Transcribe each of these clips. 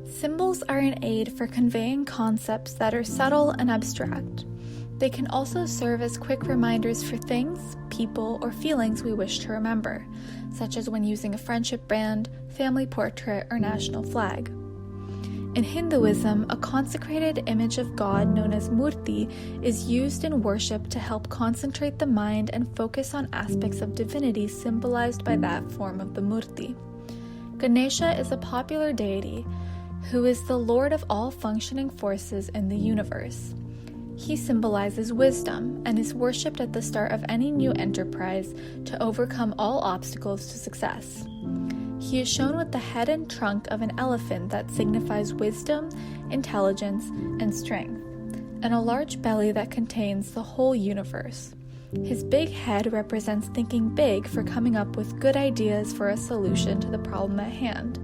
Symbols are an aid for conveying concepts that are subtle and abstract. They can also serve as quick reminders for things, people, or feelings we wish to remember, such as when using a friendship band, family portrait, or national flag. In Hinduism, a consecrated image of God known as murti is used in worship to help concentrate the mind and focus on aspects of divinity symbolized by that form of the murti. Ganesha is a popular deity who is the lord of all functioning forces in the universe. He symbolizes wisdom and is worshipped at the start of any new enterprise to overcome all obstacles to success. He is shown with the head and trunk of an elephant that signifies wisdom, intelligence, and strength, and a large belly that contains the whole universe. His big head represents thinking big for coming up with good ideas for a solution to the problem at hand,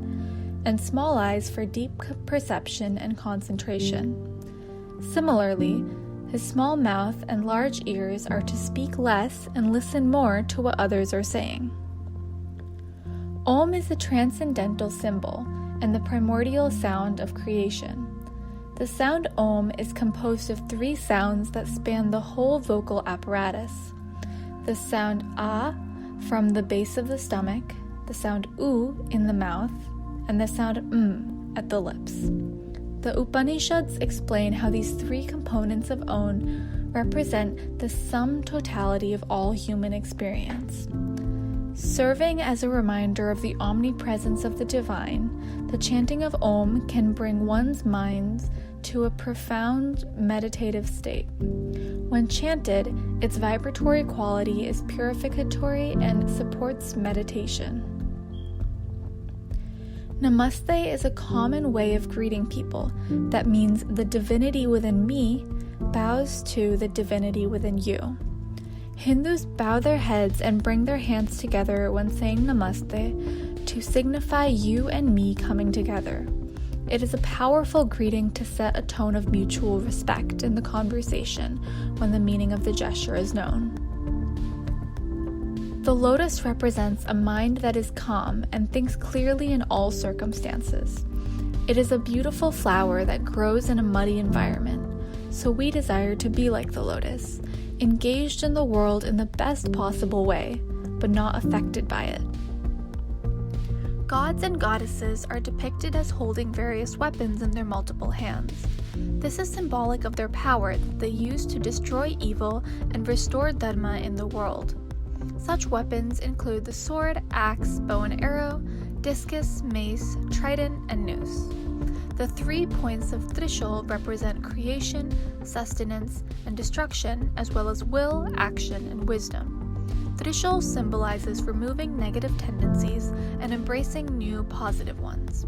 and small eyes for deep perception and concentration. Similarly, his small mouth and large ears are to speak less and listen more to what others are saying. Om is a transcendental symbol and the primordial sound of creation. The sound Om is composed of 3 sounds that span the whole vocal apparatus. The sound A from the base of the stomach, the sound U in the mouth, and the sound at the lips. The Upanishads explain how these 3 components of Om represent the sum totality of all human experience. Serving as a reminder of the omnipresence of the divine, the chanting of Om can bring one's mind to a profound meditative state. When chanted, its vibratory quality is purificatory and supports meditation. Namaste is a common way of greeting people that means the divinity within me bows to the divinity within you. Hindus bow their heads and bring their hands together when saying Namaste to signify you and me coming together. It is a powerful greeting to set a tone of mutual respect in the conversation when the meaning of the gesture is known. The lotus represents a mind that is calm and thinks clearly in all circumstances. It is a beautiful flower that grows in a muddy environment, so we desire to be like the lotus, engaged in the world in the best possible way, but not affected by it. Gods and goddesses are depicted as holding various weapons in their multiple hands. This is symbolic of their power that they use to destroy evil and restore dharma in the world. Such weapons include the sword, axe, bow and arrow, discus, mace, trident, and noose. The 3 points of Trishul represent creation, sustenance, and destruction, as well as will, action, and wisdom. Trishul symbolizes removing negative tendencies and embracing new positive ones.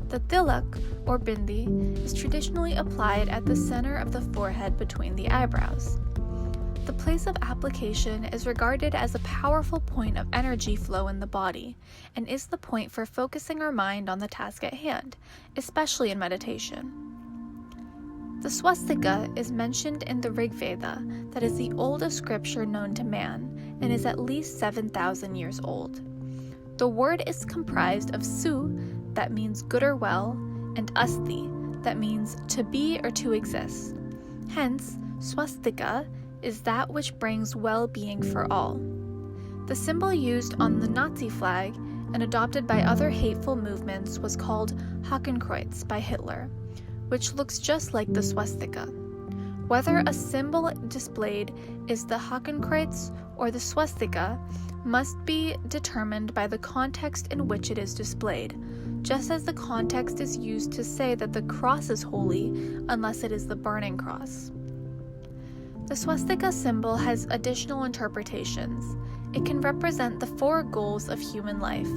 The tilak, or bindi, is traditionally applied at the center of the forehead between the eyebrows. The place of application is regarded as a powerful point of energy flow in the body, and is the point for focusing our mind on the task at hand, especially in meditation. The swastika is mentioned in the Rig Veda, that is the oldest scripture known to man, and is at least 7,000 years old. The word is comprised of su, that means good or well, and asti, that means to be or to exist. Hence, swastika is that which brings well-being for all. The symbol used on the Nazi flag and adopted by other hateful movements was called Hakenkreuz by Hitler, which looks just like the swastika. Whether a symbol displayed is the Hakenkreuz or the swastika must be determined by the context in which it is displayed, just as the context is used to say that the cross is holy unless it is the burning cross. The swastika symbol has additional interpretations. It can represent the 4 goals of human life.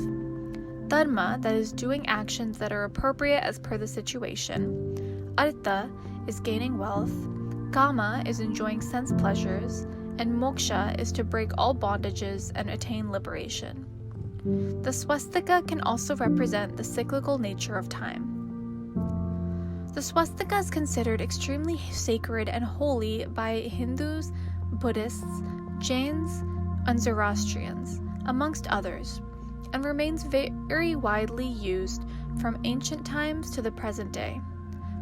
Dharma, that is doing actions that are appropriate as per the situation. Artha is gaining wealth. Kama is enjoying sense pleasures. And moksha is to break all bondages and attain liberation. The swastika can also represent the cyclical nature of time. The swastika is considered extremely sacred and holy by Hindus, Buddhists, Jains, and Zoroastrians, amongst others, and remains very widely used from ancient times to the present day.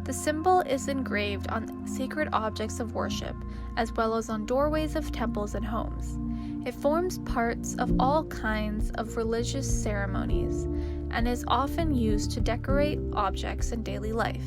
The symbol is engraved on sacred objects of worship, as well as on doorways of temples and homes. It forms parts of all kinds of religious ceremonies and is often used to decorate objects in daily life.